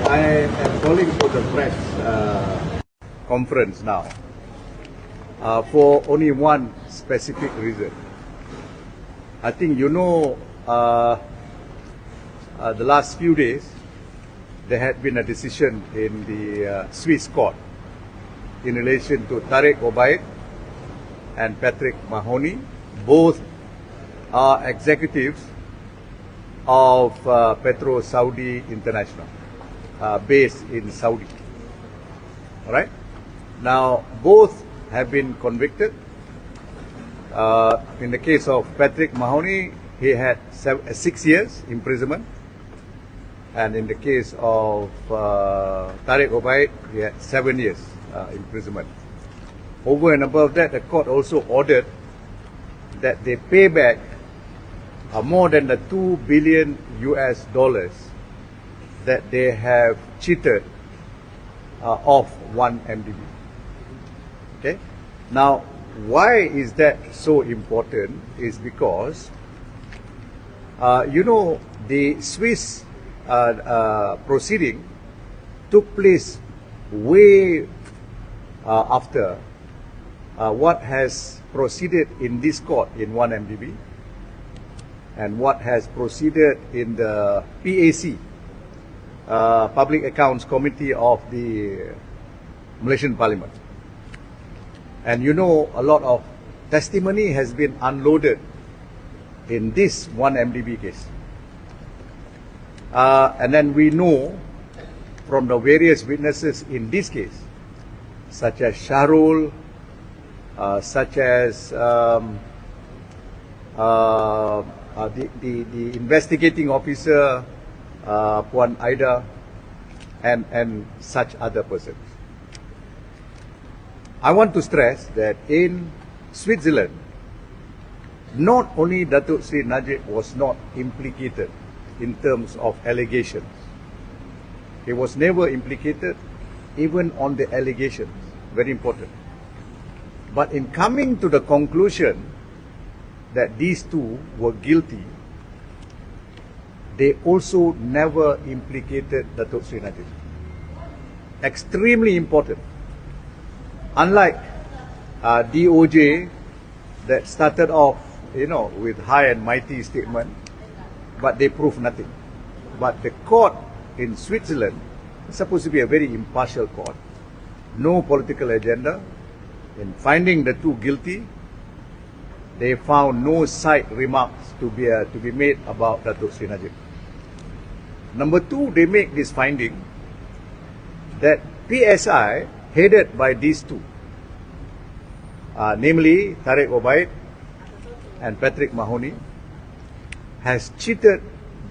I am calling for the press conference now for only one specific reason. I think you know the last few days there had been a decision in the Swiss court in relation to Tareq Obaid and Patrick Mahoney. Both are executives of Petro Saudi International, based in Saudi. All right. Now, both have been convicted. In the case of Patrick Mahoney, he had 6 years imprisonment, and in the case of Tareq Obaid, he had 7 years imprisonment. Over and above that, the court also ordered that they pay back more than the $2 billion that they have cheated off 1MDB. Okay. Now, why is that so important? Is because you know, the Swiss proceeding took place way after what has proceeded in this court in 1MDB and what has proceeded in the PAC, Public Accounts Committee of the Malaysian Parliament. And you know, a lot of testimony has been unloaded in this 1MDB case. And then we know from the various witnesses in this case, such as Shahrul, such as the investigating officer, Puan Aida, and such other persons. I want to stress that in Switzerland, not only Dato Sri Najib was not implicated in terms of allegations, he was never implicated even on the allegations, very important. But in coming to the conclusion that these two were guilty, they also never implicated Dato Sri Najib. Extremely important. Unlike DOJ that started off, you know, with high and mighty statement, but they proved nothing. But the court in Switzerland is supposed to be a very impartial court. No political agenda. In finding the two guilty, they found no side remarks to be made about Dato Sri Najib. Number two, they make this finding that PSI, headed by these two, namely Tareq Obaid and Patrick Mahoney, has cheated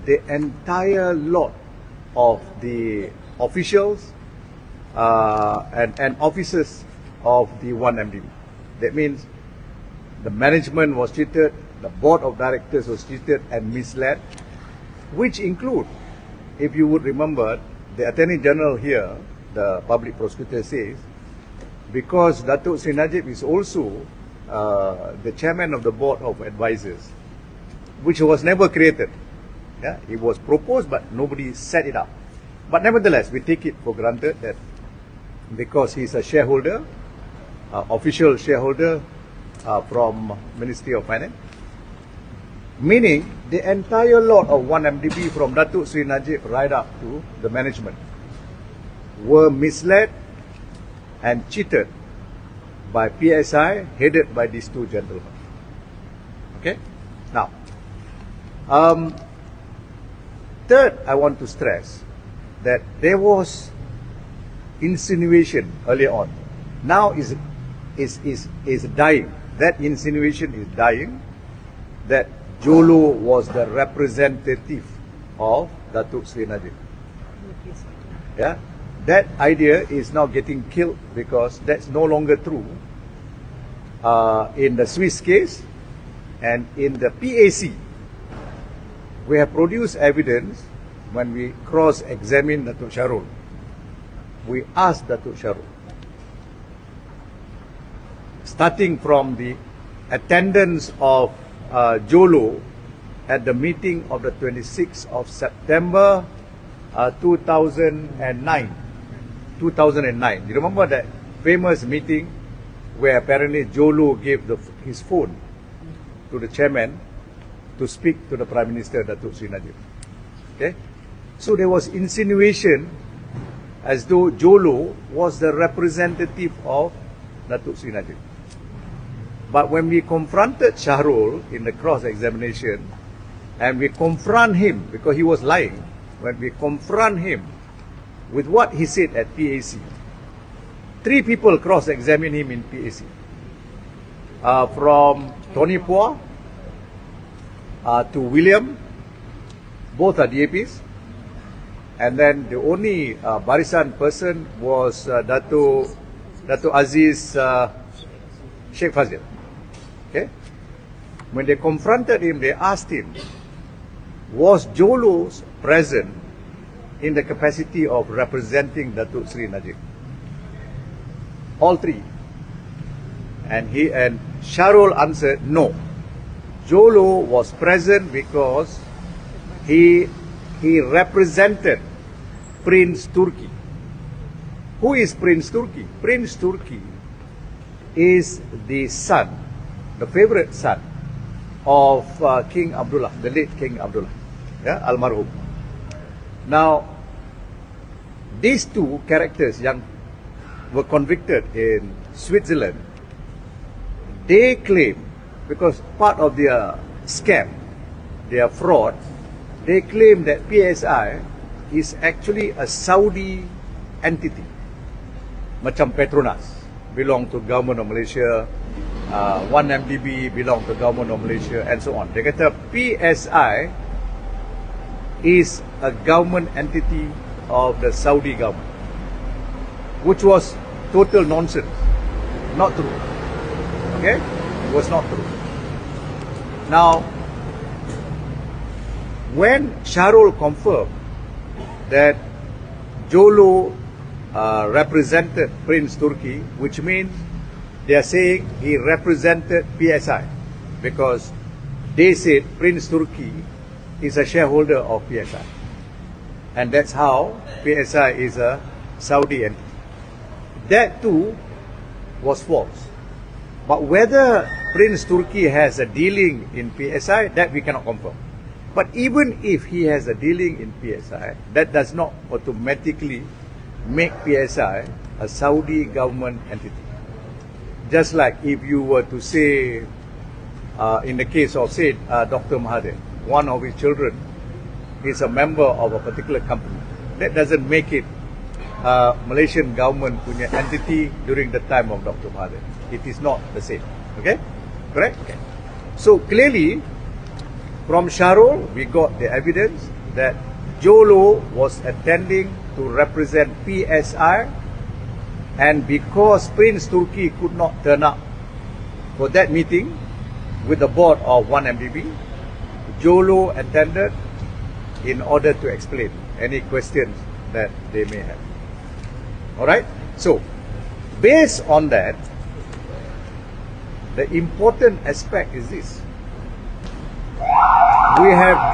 the entire lot of the officials and officers of the 1MDB. That means the management was cheated, the board of directors was cheated and misled, which include, if you would remember, the Attorney General here, the public prosecutor says, because Dato Sri Najib is also the chairman of the board of advisors, which was never created. Yeah, it was proposed, but nobody set it up. But nevertheless, we take it for granted that because he's a shareholder, official shareholder from Ministry of Finance, meaning the entire lot of 1MDB from Dato Sri Najib right up to the management were misled and cheated by PSI, headed by these two gentlemen. Okay? Now, third, I want to stress that there was insinuation earlier on. Now is dying. That insinuation is dying, that Jho Low was the representative of Dato Sri Najib. Yeah, that idea is now getting killed because that's no longer true in the Swiss case and in the PAC. We have produced evidence when we cross-examined Dato Shahrul. We asked Dato Shahrul, starting from the attendance of Jho Low at the meeting of the 26th of September 2009. 2009. You remember that famous meeting where apparently Jho Low gave his phone to the chairman to speak to the Prime Minister, Dato Sri Najib. Okay? So there was insinuation as though Jho Low was the representative of Dato Sri Najib. But when we confronted Shahrul in the cross-examination, and we confront him, because he was lying, when we confront him with what he said at PAC, 3 people cross-examined him in PAC. From Tony Pua to William, both are DAPs. And then the only Barisan person was Dato Aziz Sheikh Fazil. Okay? When they confronted him, they asked him, was Jho Low present in the capacity of representing Dato Sri Najib? All 3. And Shahrul answered, no. Jho Low was present because he represented Prince Turki. Who is Prince Turki? Prince Turki is the son, the favorite son of King Abdullah, the late King Abdullah, almarhum. Now, these 2 characters yang were convicted in Switzerland, they claim, because part of their scam, their fraud, they claim that PSI is actually a Saudi entity, macam Petronas, belong to government of Malaysia, 1MDB belong to government of Malaysia, and so on. They kata PSI is a government entity of the Saudi government, which was total nonsense, not true. Okay, it was not true. Now, when Shahrul confirmed that Jho Low represented Prince Turki, which means they are saying he represented PSI, because they said Prince Turki is a shareholder of PSI, and that's how PSI is a Saudi entity. That too was false. But whether Prince Turki has a dealing in PSI, that we cannot confirm. But even if he has a dealing in PSI, that does not automatically make PSI a Saudi government entity. Just like if you were to say, in the case of, say, Dr. Mahathir, one of his children is a member of a particular company. That doesn't make it Malaysian government punya entity during the time of Dr. Mahathir. It is not the same. Okay? Correct? Okay. So clearly, from Shahrul, we got the evidence that Jho Low was attending to represent PSI, and because Prince Turki could not turn up for that meeting with the board of 1MDB, Jho Low attended in order to explain any questions that they may have. Alright? So, based on that, the important aspect is this. We have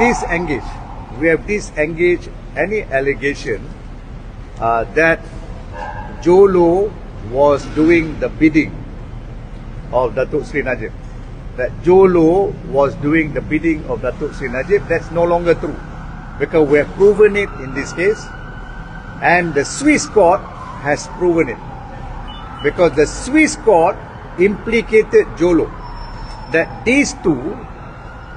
disengaged any allegation that Jho Low was doing the bidding of Dato Sri Najib. That Jho Low was doing the bidding of Dato Sri Najib. That's no longer true, because we have proven it in this case, and the Swiss court has proven it, because the Swiss court implicated Jho Low, that these two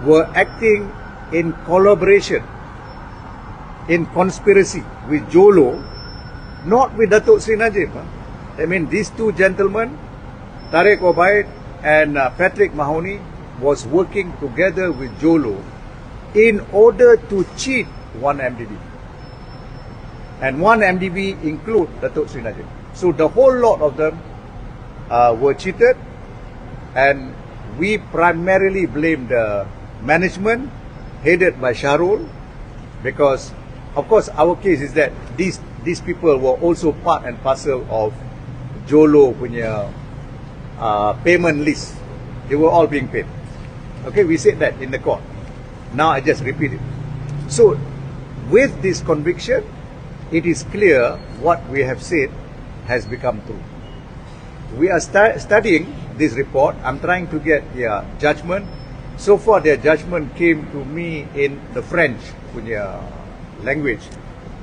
were acting in collaboration, in conspiracy with Jho Low, not with Dato Sri Najib. I mean, these two gentlemen, Tariq Obaid and Patrick Mahoney, was working together with Jho Low in order to cheat 1MDB. And 1MDB include Dato Sri Najib. So the whole lot of them were cheated, and we primarily blame the management headed by Shahrul, because of course our case is that these people were also part and parcel of Jho Low punya payment list. They were all being paid. Okay, we said that in the court. Now I just repeat it. So with this conviction, it is clear what we have said has become true. We are studying this report. I'm trying to get their judgment. So far, their judgment came to me in the French punya language.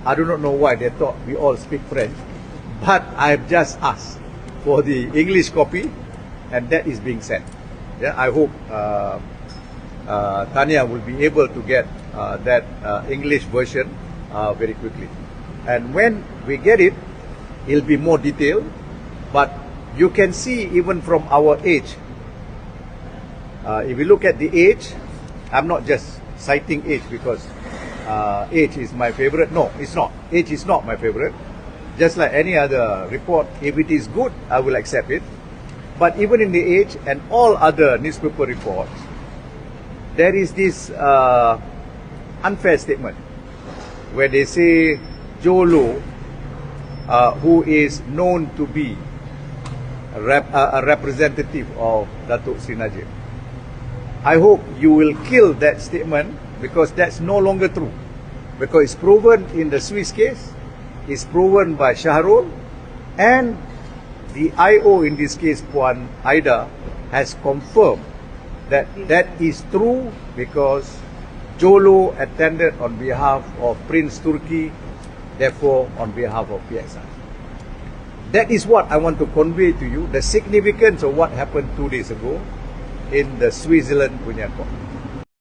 I do not know why they thought we all speak French, but I've just asked for the English copy, and that is being sent. Yeah, I hope Tanya will be able to get that English version very quickly. And when we get it, it'll be more detailed, but you can see even from our age. If you look at the age, I'm not just citing age because age is my favorite. No, it's not. Age is not my favorite. Just like any other report, if it is good, I will accept it. But even in the age and all other newspaper reports, there is this unfair statement where they say Jho Low, who is known to be a representative of Dato Najib. I hope you will kill that statement because that's no longer true. Because it's proven in the Swiss case, it's proven by Shahrul, and the IO in this case, Puan Aida, has confirmed that that is true because Jho Low attended on behalf of Prince Turki, therefore on behalf of PXI. That is what I want to convey to you, the significance of what happened 2 days ago in the Switzerland punya court.